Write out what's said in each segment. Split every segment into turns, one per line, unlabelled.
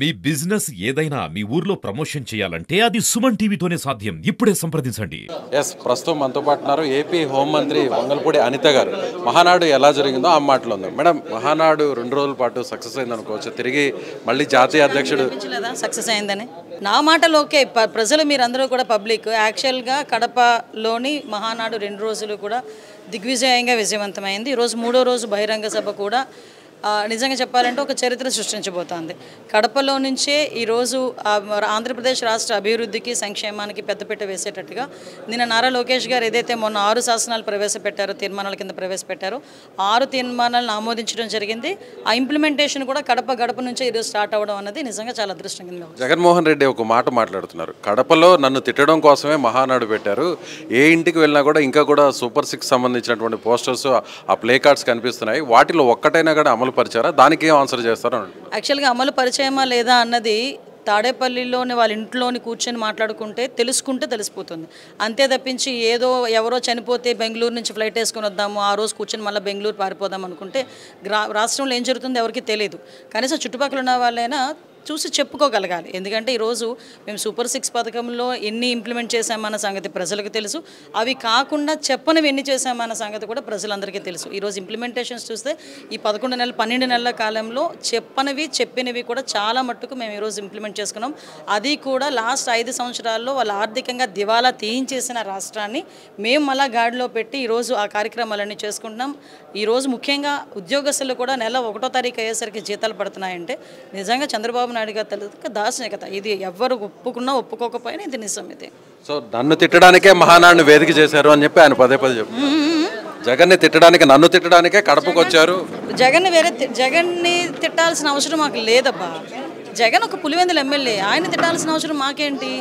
మీ business ఏదైనా మీ ఊర్లో promotion చేయాలంటే అది సుమన్ టీవీతోనే సాధ్యం. ఇప్పుడే సంప్రదించండి.
ప్రస్తుతం మనతో పాటు ఉన్నారు ఏపీ హోంమంత్రి వంగల్పూడి అనిత గారు. మహానాడు ఎలా జరిగిందో ఆ మాటలో ఉంది. మేడం, మహానాడు 2 రోజుల పాటు సక్సెస్ అయింది అనుకోవచ్చు. తిరిగి మళ్ళీ జాతీయ అధ్యక్షుడు
సక్సెస్ అయిందని నా మాటలు ఓకే. ప్రజలు మీరందరూ కూడా పబ్లిక్ యాక్చువల్గా కడపలోని మహానాడు 2 రోజులు కూడా దిగ్విజయంగా విజయవంతమైంది. ఈరోజు 3వ రోజు బహిరంగ సభ కూడా నిజంగా చెప్పాలంటే ఒక చరిత్ర సృష్టించబోతోంది. కడపలో నుంచే ఈరోజు ఆంధ్రప్రదేశ్ రాష్ట్ర అభివృద్ధికి సంక్షేమానికి పెద్దపీట వేసేటట్టుగా నిన్న నారా లోకేష్ గారు ఏదైతే మొన్న 6 శాసనాలు ప్రవేశపెట్టారో, తీర్మానాల కింద ప్రవేశపెట్టారో 6 తీర్మానాలను ఆమోదించడం జరిగింది. ఆ ఇంప్లిమెంటేషన్ కూడా గడప నుంచే ఈరోజు స్టార్ట్ అవ్వడం అనేది నిజంగా చాలా అదృష్టంగా.
జగన్మోహన్ రెడ్డి ఒక మాట మాట్లాడుతున్నారు. కడపలో నన్ను తిట్టడం కోసమే మహానాడు పెట్టారు. ఏ ఇంటికి వెళ్ళినా కూడా ఇంకా కూడా సూపర్ 6 సంబంధించినటువంటి పోస్టర్స్, ఆ ప్లే కార్డ్స్ కనిపిస్తున్నాయి. వాటిలో ఒక్కటైనా కూడా అమలు పరిచారా? దానికి ఏం ఆన్సర్ చేస్తారో.
యాక్చువల్గా అమలు పరిచయమా లేదా అన్నది తాడేపల్లిలోని వాళ్ళ ఇంట్లోని కూర్చొని మాట్లాడుకుంటే తెలుసుకుంటే తెలిసిపోతుంది. అంతే తప్పించి ఏదో ఎవరో చనిపోతే బెంగళూరు నుంచి ఫ్లైట్ వేసుకొని వద్దాము, ఆ రోజు కూర్చొని మళ్ళీ బెంగళూరు పారిపోదాం అనుకుంటే రాష్ట్రంలో ఏం జరుగుతుందో ఎవరికి తెలియదు. కనీసం చుట్టుపక్కల ఉన్న వాళ్ళైనా చూసి చెప్పుకోగలగాలి. ఎందుకంటే ఈరోజు మేము సూపర్ 6 పథకంలో ఎన్ని ఇంప్లిమెంట్ చేశామన్న సంగతి ప్రజలకు తెలుసు. అవి కాకుండా చెప్పనివి ఎన్ని చేశామన్న సంగతి కూడా ప్రజలందరికీ తెలుసు. ఈరోజు ఇంప్లిమెంటేషన్స్ చూస్తే ఈ 11 నెలలు 12 నెలల కాలంలో చెప్పినవి కూడా చాలా మట్టుకు మేము ఈరోజు ఇంప్లిమెంట్ చేసుకున్నాం. అది కూడా లాస్ట్ 5 సంవత్సరాల్లో వాళ్ళు ఆర్థికంగా దివాలా తీయించేసిన రాష్ట్రాన్ని మేము మళ్ళా గాడిలో పెట్టి ఈరోజు ఆ కార్యక్రమాలన్నీ చేసుకుంటున్నాం. ఈరోజు ముఖ్యంగా ఉద్యోగస్తులు కూడా నెల 1వ తారీఖు అయ్యేసరికి జీతాలు పడుతున్నాయంటే నిజంగా చంద్రబాబు నాయుడు గారు తెలుసు దార్శనికత. ఇది ఎవరు ఒప్పుకున్నా ఒప్పుకోకపోయినా ఇది నిజం. ఇది
సో నన్ను తిట్టడానికే మహానాడుని వేదిక చేశారు అని చెప్పి ఆయన పదే చెప్పారు. జగన్ని తిట్టడానికి, నన్ను తిట్టడానికే కడపకు వచ్చారు.
జగన్ని తిట్టాల్సిన అవసరం మాకు లేదబ్బా. జగన్ ఒక పులివెందుల ఎమ్మెల్యే, ఆయన తిట్టాల్సిన అవసరం మాకేంటి?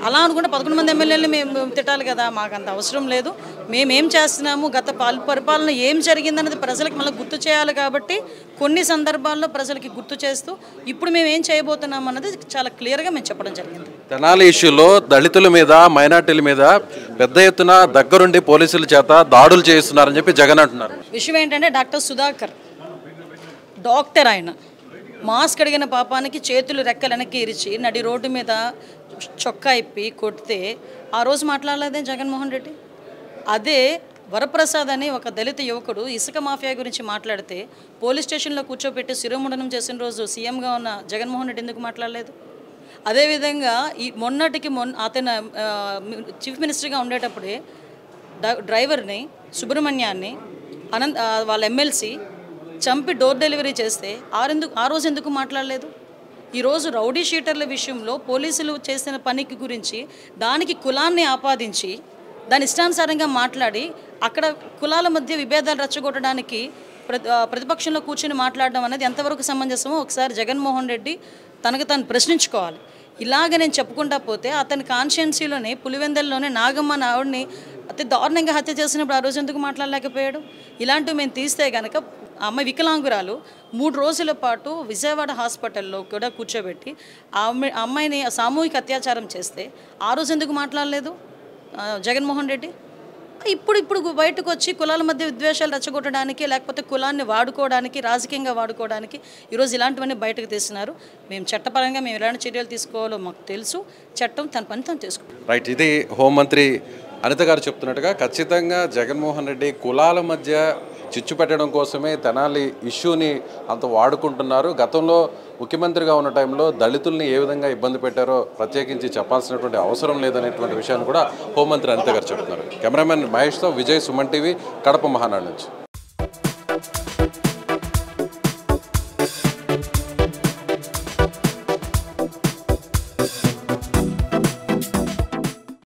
అలా అనుకుంటే 11 మంది ఎమ్మెల్యేలు మేము తిట్టాలి కదా. మాకు అంత అవసరం లేదు. మేమేం చేస్తున్నాము, గత పరిపాలన ఏం జరిగిందన్నది ప్రజలకు మళ్ళీ గుర్తు చేయాలి. కాబట్టి కొన్ని సందర్భాల్లో ప్రజలకి గుర్తు చేస్తూ ఇప్పుడు మేము ఏం చేయబోతున్నాం అన్నది చాలా క్లియర్గా మేము చెప్పడం జరిగింది.
తెనాలి ఇష్యూలో దళితుల మీద, మైనార్టీల మీద పెద్ద ఎత్తున దగ్గరుండి పోలీసుల చేత దాడులు చేస్తున్నారని చెప్పి జగన్ అంటున్నారు.
విషయం ఏంటంటే డాక్టర్ సుధాకర్ డాక్టర్, ఆయన మాస్క్ అడిగిన పాపానికి చేతులు రెక్కలు వెనక్కి ఇరిచి నడి రోడ్డు మీద చొక్కా ఇప్పి కొడితే ఆ రోజు మాట్లాడలేదే జగన్మోహన్ రెడ్డి. అదే వరప్రసాద్ అని ఒక దళిత యువకుడు ఇసుక మాఫియా గురించి మాట్లాడితే పోలీస్ స్టేషన్లో కూర్చోబెట్టి శిరోముండనం చేసిన రోజు సీఎంగా ఉన్న జగన్మోహన్ రెడ్డి ఎందుకు మాట్లాడలేదు? అదేవిధంగా అతను చీఫ్ మినిస్టర్గా ఉండేటప్పుడే డ్రైవర్ని సుబ్రహ్మణ్యాన్ని వాళ్ళ ఎమ్మెల్సీ చంపి డోర్ డెలివరీ చేస్తే ఆ రోజు ఎందుకు మాట్లాడలేదు? ఈరోజు రౌడీ షీటర్ల విషయంలో పోలీసులు చేసిన పనికి గురించి దానికి కులాన్ని ఆపాదించి దాని ఇష్టానుసారంగా మాట్లాడి అక్కడ కులాల మధ్య విభేదాలు రెచ్చగొట్టడానికి ప్రతిపక్షంలో కూర్చొని మాట్లాడడం అనేది ఎంతవరకు సమంజసమో ఒకసారి జగన్మోహన్ రెడ్డి తనకు తాను ప్రశ్నించుకోవాలి. ఇలాగ నేను చెప్పుకుంటా పోతే అతని కాన్స్టిట్యున్సీలోనే పులివెందల్లోనే నాగమ్మ ఆవిడని అతి దారుణంగా హత్య చేసినప్పుడు ఆ రోజు ఎందుకు మాట్లాడలేకపోయాడు? ఇలాంటివి మేము తీస్తే కనుక అమ్మాయి వికలాంగురాలు 3 రోజుల పాటు విజయవాడ హాస్పిటల్లో కూడా కూర్చోబెట్టి అమ్మాయిని సామూహిక అత్యాచారం చేస్తే ఆ రోజు ఎందుకు మాట్లాడలేదు జగన్మోహన్ రెడ్డి? ఇప్పుడు బయటకు వచ్చి కులాల మధ్య విద్వేషాలు రెచ్చగొట్టడానికి, లేకపోతే కులాన్ని వాడుకోవడానికి, రాజకీయంగా వాడుకోవడానికి ఈరోజు ఇలాంటివన్నీ బయటకు తీస్తున్నారు. మేము చట్టపరంగా మేము ఎలాంటి చర్యలు తీసుకోవాలో మాకు తెలుసు. చట్టం తన పని తను చేసుకుంటాం.
రైట్, ఇది హోంమంత్రి అనిత గారు చెప్తున్నట్టుగా ఖచ్చితంగా జగన్మోహన్ రెడ్డి కులాల మధ్య చిచ్చు పెట్టడం కోసమే తెనాలి ఇష్యూని అంత వాడుకుంటున్నారు. గతంలో ముఖ్యమంత్రిగా ఉన్న టైంలో దళితుల్ని ఏ విధంగా ఇబ్బంది పెట్టారో ప్రత్యేకించి చెప్పాల్సినటువంటి అవసరం లేదనేటువంటి విషయాన్ని కూడా హోంమంత్రి అనిత గారు చెప్తున్నారు. కెమెరామెన్ మహేష్తో విజయ్, సుమన్ టీవీ, కడప మహానాడు నుంచి.